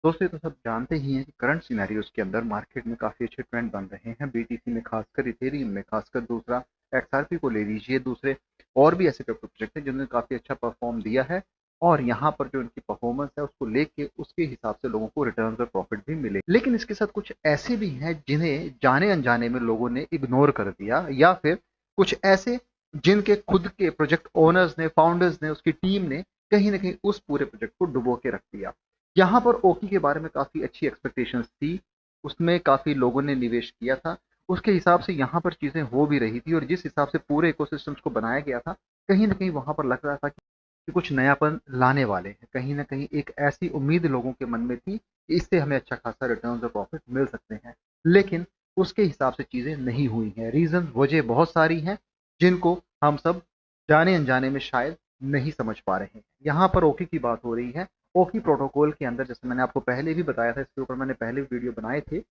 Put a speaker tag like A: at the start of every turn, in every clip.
A: दोस्तों, ये तो सब जानते ही हैं कि करंट सिनेरियोज के अंदर मार्केट में काफ़ी अच्छे ट्रेंड बन रहे हैं। बीटीसी में खासकर, इथेरियम में खासकर, दूसरा एक्सआरपी को ले लीजिए, दूसरे और भी ऐसे क्रिप्टो प्रोजेक्ट हैं जिन्होंने काफ़ी अच्छा परफॉर्म दिया है। और यहाँ पर जो इनकी परफॉर्मेंस है उसको लेके उसके हिसाब से लोगों को रिटर्न और प्रॉफिट भी मिले। लेकिन इसके साथ कुछ ऐसे भी हैं जिन्हें जाने अनजाने में लोगों ने इग्नोर कर दिया, या फिर कुछ ऐसे जिनके खुद के प्रोजेक्ट ओनर्स ने, फाउंडर्स ने, उसकी टीम ने कहीं ना कहीं उस पूरे प्रोजेक्ट को डुबो के रख दिया। यहाँ पर ओकी के बारे में काफ़ी अच्छी एक्सपेक्टेशंस थी, उसमें काफ़ी लोगों ने निवेश किया था, उसके हिसाब से यहाँ पर चीज़ें हो भी रही थी, और जिस हिसाब से पूरे इकोसिस्टम्स को बनाया गया था, कहीं न कहीं वहाँ पर लग रहा था कि कुछ नयापन लाने वाले हैं। कहीं न कहीं एक ऐसी उम्मीद लोगों के मन में थी कि इससे हमें अच्छा खासा रिटर्न्स और प्रॉफिट मिल सकते हैं। लेकिन उसके हिसाब से चीज़ें नहीं हुई हैं। रीज़न, वजह बहुत सारी हैं, जिनको हम सब जाने-अनजाने में शायद नहीं समझ पा रहे हैं। यहाँ पर ओकी की बात हो रही है। ओकी प्रोटोकॉल के अंदर, जैसे मैंने आपको पहले भी बताया था, इसके ऊपर मैंने पहले वीडियो बनाए थे।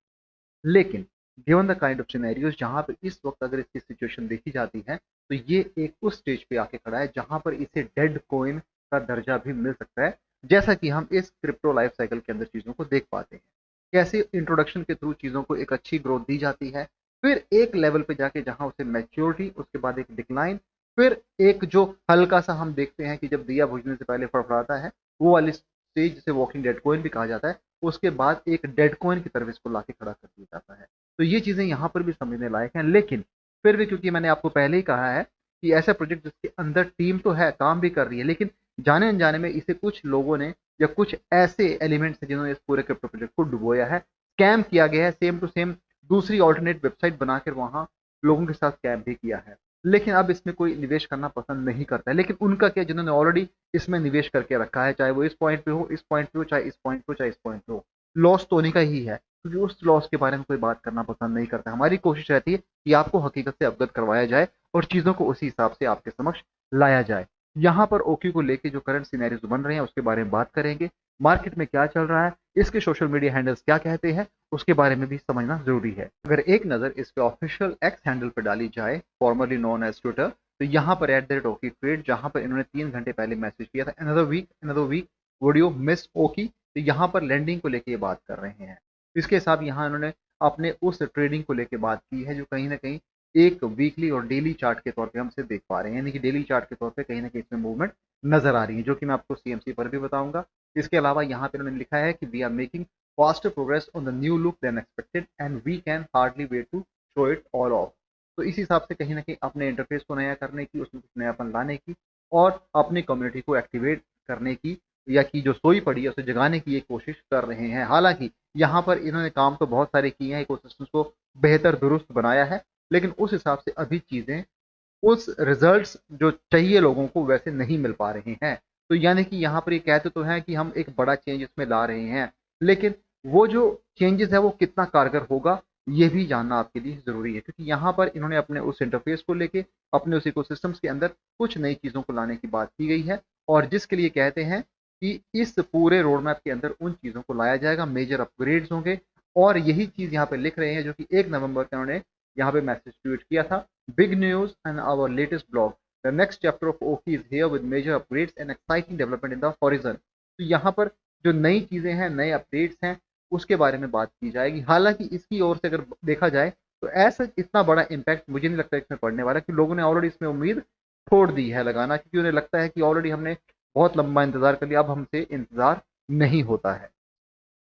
A: लेकिन given the kind of scenarios, जहां पर इस वक्त अगर इसकी सिचुएशन देखी जाती है, तो ये एक उस स्टेज पे आके खड़ा है जहां पर इसे डेड कॉइन का दर्जा भी मिल सकता है। जैसा कि हम इस क्रिप्टो लाइफ साइकिल के अंदर चीजों को देख पाते हैं, कैसे इंट्रोडक्शन के थ्रू चीजों को एक अच्छी ग्रोथ दी जाती है, फिर एक लेवल पे जाके जहां उसे मैच्योरिटी, उसके बाद एक डिक्लाइन, फिर एक जो हल्का सा हम देखते हैं कि जब दिया बुझने से पहले फड़फड़ाता है, वो वाली स्टेज, जिसे वॉकिंग डेड कॉइन भी कहा जाता है, उसके बाद एक डेड कॉइन की तरफ इसको लाके खड़ा कर दिया जाता है। तो ये चीज़ें यहाँ पर भी समझने लायक हैं। लेकिन फिर भी, क्योंकि मैंने आपको पहले ही कहा है कि ऐसा प्रोजेक्ट जिसके अंदर टीम तो है, काम भी कर रही है, लेकिन जाने अनजाने में इसे कुछ लोगों ने, या कुछ ऐसे एलिमेंट्स हैं जिन्होंने इस पूरे क्रिप्टो प्रोजेक्ट को डुबोया है, स्कैम किया गया है, सेम टू सेम दूसरी ऑल्टरनेट वेबसाइट बनाकर वहाँ लोगों के साथ स्कैम भी किया है। लेकिन अब इसमें कोई निवेश करना पसंद नहीं करता है। लेकिन उनका क्या, जिन्होंने ऑलरेडी इसमें निवेश करके रखा है, चाहे वो इस पॉइंट पे हो, इस पॉइंट पे हो, चाहे इस पॉइंट पे हो, चाहे इस पॉइंट पे हो, लॉस तो उन्हीं का ही है, क्योंकि उस लॉस के बारे में कोई बात करना पसंद नहीं करता। हमारी कोशिश रहती है कि आपको हकीकत से अवगत करवाया जाए और चीज़ों को उसी हिसाब से आपके समक्ष लाया जाए। यहाँ पर ओक्यू को लेके जो करंट सिनेरियोज बन रहे हैं उसके बारे में बात करेंगे, मार्केट में क्या चल रहा है, इसके सोशल मीडिया हैंडल्स क्या कहते हैं, उसके बारे में भी समझना जरूरी है। अगर एक नज़र इसके ऑफिशियल एक्स हैंडल पर डाली जाए, फॉर्मरली नोन एज ट्विटर, तो यहाँ पर @ओकी ट्रेड, जहाँ पर इन्होंने 3 घंटे पहले मैसेज किया था, अनदर वीक वीडियो मिस ओकी, तो यहाँ पर लैंडिंग को लेके ये बात कर रहे हैं। इसके साथ यहाँ इन्होंने अपने उस ट्रेडिंग को लेके बात की है जो कहीं ना कहीं एक वीकली और डेली चार्ट के तौर पे हम इसे देख पा रहे हैं, यानी कि डेली चार्ट के तौर पे कहीं ना कहीं इसमें मूवमेंट नजर आ रही है, जो कि मैं आपको सीएमसी पर भी बताऊंगा। इसके अलावा यहाँ पे उन्होंने लिखा है कि we are making faster progress on the new look than expected and we can hardly wait to show it all off. तो इस हिसाब से कहीं ना कहीं अपने इंटरफेस को नया करने की, उसमें कुछ नयापन लाने की, और अपनी कम्युनिटी को एक्टिवेट करने की, या कि जो सोई पड़ी है उसे जगाने की ये कोशिश कर रहे हैं। हालांकि यहाँ पर इन्होंने काम तो बहुत सारे किए हैं, इकोसिस्टम्स को बेहतर दुरुस्त बनाया है, लेकिन उस हिसाब से अभी चीज़ें, उस रिजल्ट्स जो चाहिए लोगों को, वैसे नहीं मिल पा रहे हैं। तो यानी कि यहाँ पर ये कहते तो हैं कि हम एक बड़ा चेंज इसमें ला रहे हैं, लेकिन वो जो चेंजेस है वो कितना कारगर होगा, ये भी जानना आपके लिए ज़रूरी है, क्योंकि यहाँ पर इन्होंने अपने उस इंटरफेस को लेके, अपने उस इकोसिस्टम्स के अंदर कुछ नई चीज़ों को लाने की बात की गई है, और जिसके लिए कहते हैं कि इस पूरे रोड मैप के अंदर उन चीज़ों को लाया जाएगा, मेजर अपग्रेड्स होंगे। और यही चीज़ यहाँ पे लिख रहे हैं, जो कि 1 नवंबर को उन्होंने यहाँ पे मैसेज ट्वीट किया था। Big news and our latest blog, the next chapter of Oki is here with major upgrades and exciting development in the horizon. तो यहाँ पर जो नई चीज़ें हैं, नए अपडेट्स हैं, उसके बारे में बात की जाएगी। हालांकि इसकी ओर से अगर देखा जाए तो ऐसा इतना बड़ा इम्पैक्ट मुझे नहीं लगता इसमें पड़ने वाला, कि लोगों ने ऑलरेडी इसमें उम्मीद छोड़ दी है लगाना, क्योंकि उन्हें लगता है कि ऑलरेडी हमने बहुत लंबा इंतजार कर लिया, अब हमसे इंतजार नहीं होता है।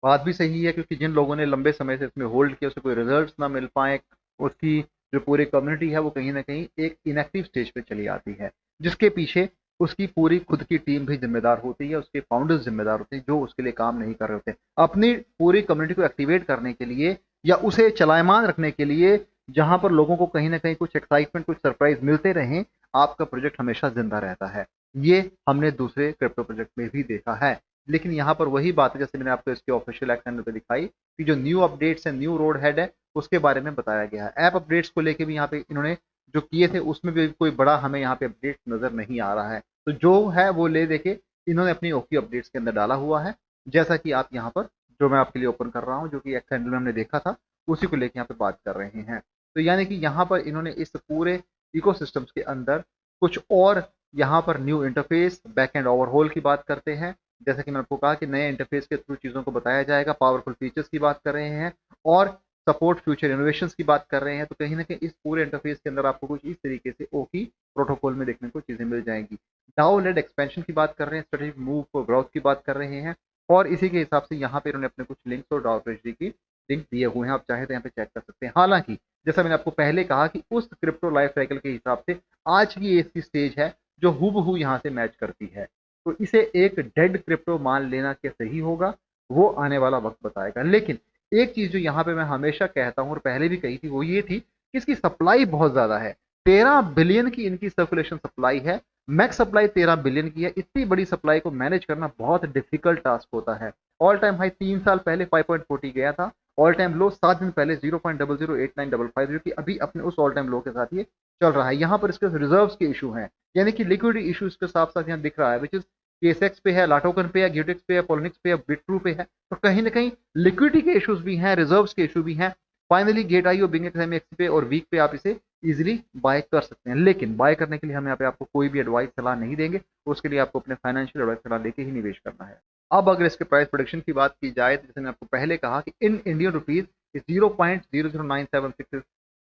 A: बात भी सही है, क्योंकि जिन लोगों ने लंबे समय से इसमें होल्ड किया, उसे कोई रिजल्ट्स ना मिल पाए, उसकी जो पूरी कम्युनिटी है वो कहीं ना कहीं एक इनएक्टिव स्टेज पे चली आती है, जिसके पीछे उसकी पूरी खुद की टीम भी जिम्मेदार होती है, उसके फाउंडर्स जिम्मेदार होते हैं, जो उसके लिए काम नहीं कर रहे होते। अपनी पूरी कम्युनिटी को एक्टिवेट करने के लिए, या उसे चलायमान रखने के लिए, जहां पर लोगों को कहीं ना कहीं कुछ एक्साइटमेंट, कुछ सरप्राइज मिलते रहें, आपका प्रोजेक्ट हमेशा जिंदा रहता है। ये हमने दूसरे क्रिप्टो प्रोजेक्ट में भी देखा है। लेकिन यहाँ पर वही बात है, जैसे मैंने आपको इसके ऑफिशियल एक्ट हैंडल पे दिखाई, कि जो न्यू अपडेट्स है, न्यू रोड हेड है, उसके बारे में बताया गया है। ऐप अपडेट्स को लेके भी यहाँ पे इन्होंने जो किए थे, उसमें भी कोई बड़ा हमें यहाँ पे अपडेट नजर नहीं आ रहा है। तो जो है वो ले देके इन्होंने अपनी ओकी अपडेट्स के अंदर डाला हुआ है, जैसा कि आप यहाँ पर, जो मैं आपके लिए ओपन कर रहा हूँ, जो कि एक्ट हैंडल में हमने देखा था, उसी को लेके यहाँ पे बात कर रहे हैं। तो यानी कि यहाँ पर इन्होंने इस पूरे इकोसिस्टम्स के अंदर कुछ और, यहाँ पर न्यू इंटरफेस, बैक एंड ओवरहोल की बात करते हैं, जैसा कि मैंने आपको कहा कि नए इंटरफेस के थ्रू चीज़ों को बताया जाएगा, पावरफुल फीचर्स की बात कर रहे हैं और सपोर्ट फ्यूचर इनोवेशंस की बात कर रहे हैं, तो कहीं ना कहीं इस पूरे इंटरफेस के अंदर आपको कुछ इस तरीके से ओकी प्रोटोकॉल में देखने को चीज़ें मिल जाएंगी। डाओ लेड एक्सपेंशन की बात कर रहे हैं, स्ट्रेटेजिक मूव फॉर ग्रोथ की बात कर रहे हैं और इसी के हिसाब से यहाँ पे इन्होंने अपने कुछ लिंक्स और डाओ ट्रेजरी की लिंक दिए हुए हैं, आप चाहे तो यहाँ पे चेक कर सकते हैं। हालांकि जैसा मैंने आपको पहले कहा कि उस क्रिप्टो लाइफ साइकिल के हिसाब से आज की ऐसी स्टेज है जो हूबहू यहाँ से मैच करती है, तो इसे एक डेड क्रिप्टो मान लेना क्या सही होगा वो आने वाला वक्त बताएगा। लेकिन एक चीज जो यहाँ पे मैं हमेशा कहता हूँ और पहले भी कही थी वो ये थी कि इसकी सप्लाई बहुत ज्यादा है। 13 बिलियन की इनकी सर्कुलेशन सप्लाई है, मैक्स सप्लाई 13 बिलियन की है। इतनी बड़ी सप्लाई को मैनेज करना बहुत डिफिकल्ट टास्क होता है। ऑल टाइम हाई 3 साल पहले 5.40 गया था, ऑल टाइम लो 7 दिन पहले 0.008955 जो कि अभी अपने उस ऑल टाइम लो के साथ ये चल रहा है। यहाँ पर इसके रिजर्व्स के इशू हैं, यानी कि लिक्विडिटी इशू इसके साथ साथ यहाँ दिख रहा है, विच इज केसेक्स पे है, लाटोकन पे है, ग्यूटेक्स पे है, पोलिनिक्स पे है, बिट्रू पे है। तो कहीं ना कहीं लिक्विडिटी के इश्यूज भी हैं, रिजर्व्स के इशू भी हैं। फाइनली गेट आई बिंगेक्स एमएक्स पे और वीक पे आप इसे इजीली बाय कर सकते हैं, लेकिन बाय करने के लिए हम यहाँ पे आपको कोई भी एडवाइस सलाह नहीं देंगे, उसके लिए आपको अपने फाइनेंशियल एडवाइस सलाह लेके ही निवेश करना है। अब अगर इसके प्राइस प्रोडिक्शन की बात की जाए तो जैसे मैंने आपको पहले कहा कि इन इंडियन रुपीज 0.00976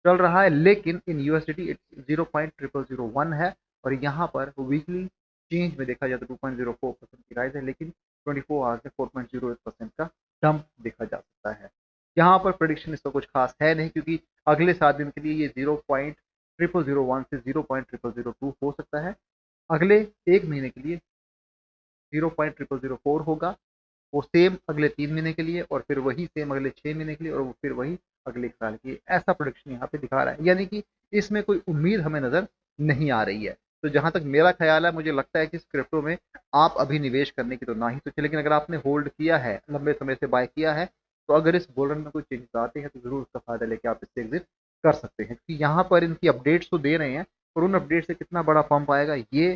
A: चल रहा है, लेकिन इन यूएसडीटी 0.0001 है और यहाँ पर वीकली चेंज में देखा जाए तो 2.04% की राइज है, लेकिन 24 आवर्स में 4.08% का डंप देखा जा सकता है। यहाँ पर प्रेडिक्शन इसका कुछ खास है नहीं, क्योंकि अगले 7 दिन के लिए ये 0.0001 से 0.0002 हो सकता है, अगले 1 महीने के लिए 0.0004 होगा, वो सेम अगले 3 महीने के लिए और फिर वही सेम अगले 6 महीने के लिए और फिर वही अगले 1 साल के लिए। ऐसा प्रोडिक्शन यहाँ पे दिखा रहा है, यानी कि इसमें कोई उम्मीद हमें नजर नहीं आ रही है। तो जहां तक मेरा ख्याल है, मुझे लगता है कि इस क्रिप्टो में आप अभी निवेश करने की तो ना ही सोचे, लेकिन अगर आपने होल्ड किया है, लंबे समय से बाय किया है, तो अगर इस बुल रन में कोई चेंजेस आते हैं तो जरूर उसका फायदा लेके आप इससे एग्जिट कर सकते हैं, क्योंकि यहाँ पर इनकी अपडेट्स तो दे रहे हैं और उन अपडेट से कितना बड़ा पंप आएगा ये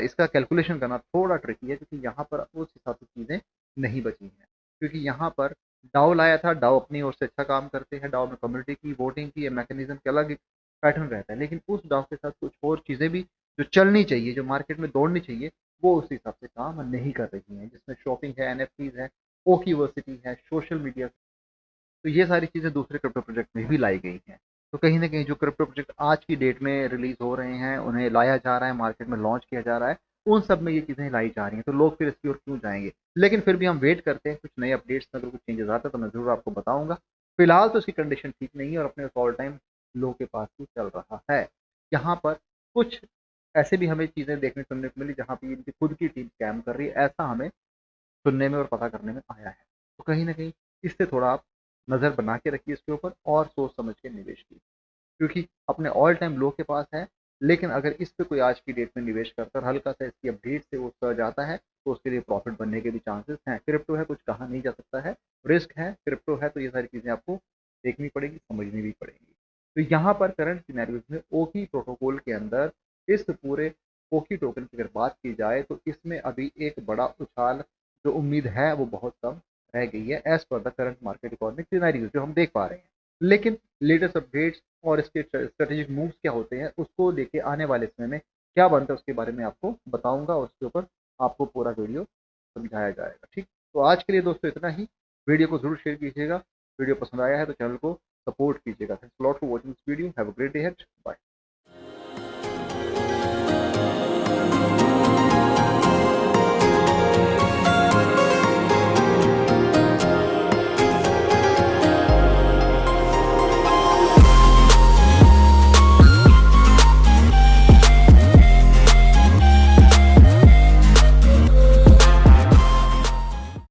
A: इसका कैलकुलेशन करना थोड़ा ट्रिकी है, क्योंकि यहाँ पर उस हिसाब से चीज़ें नहीं बची हैं। क्योंकि यहाँ पर डाओ लाया था, डाओ अपनी ओर से अच्छा काम करते हैं, डाओ में कम्युनिटी की वोटिंग की मैकेनिज्म के अलग पैटर्न रहता है, लेकिन उस डाओ के साथ कुछ और चीज़ें भी जो चलनी चाहिए, जो मार्केट में दौड़नी चाहिए, वो उस हिसाब से काम नहीं कर रही हैं, जिसमें शॉपिंग है, एनएफटीज है, ओकीवर्सिटी है, सोशल मीडिया। तो ये सारी चीज़ें दूसरे क्रिप्टो प्रोजेक्ट में भी लाई गई हैं। तो कहीं ना कहीं जो क्रिप्टो प्रोजेक्ट आज की डेट में रिलीज हो रहे हैं, उन्हें लाया जा रहा है, मार्केट में लॉन्च किया जा रहा है, उन सब में ये चीज़ें लाई जा रही हैं, तो लोग फिर इसकी ओर क्यों जाएंगे। लेकिन फिर भी हम वेट करते हैं कुछ नए अपडेट्स में, अगर कुछ चेंजेस आता है तो मैं जरूर आपको बताऊंगा। फिलहाल तो इसकी कंडीशन ठीक नहीं है और अपने ऑल टाइम लो के पास ही चल रहा है। यहाँ पर कुछ ऐसे भी हमें चीज़ें देखने सुनने को मिली जहाँ पे इनकी खुद की टीम स्कैम कर रही है, ऐसा हमें सुनने में और पता करने में आया है। तो कहीं ना कहीं इससे थोड़ा आप नज़र बना के रखिए इसके ऊपर और सोच समझ के निवेश कीजिए, क्योंकि अपने ऑल टाइम लो के पास है, लेकिन अगर इस पे कोई आज की डेट में निवेश करकर हल्का सा इसकी अपडेट से वो सर्ज आता है तो उसके लिए प्रॉफिट बनने के भी चांसेस हैं। क्रिप्टो है, कुछ कहा नहीं जा सकता है, रिस्क है, क्रिप्टो है, तो ये सारी चीज़ें आपको देखनी पड़ेगी, समझनी भी पड़ेगी। तो यहाँ पर करंट सिनेरियोज में ओकी प्रोटोकॉल के अंदर इस पूरे ओकी टोकन की अगर बात की जाए तो इसमें अभी एक बड़ा उछाल जो उम्मीद है वो बहुत कम रह गई है, as per the current market economic scenarios जो हम देख पा रहे हैं। लेकिन लेटेस्ट अपडेट्स और इसके स्ट्रेटेजिक मूव्स क्या होते हैं उसको लेके आने वाले समय में क्या बनता है उसके बारे में आपको बताऊंगा, और उसके ऊपर आपको पूरा वीडियो समझाया जाएगा। ठीक, तो आज के लिए दोस्तों इतना ही। वीडियो को जरूर शेयर कीजिएगा, वीडियो पसंद आया है तो चैनल को सपोर्ट कीजिएगा। Thanks a lot for watching this video, have a great day ahead, bye.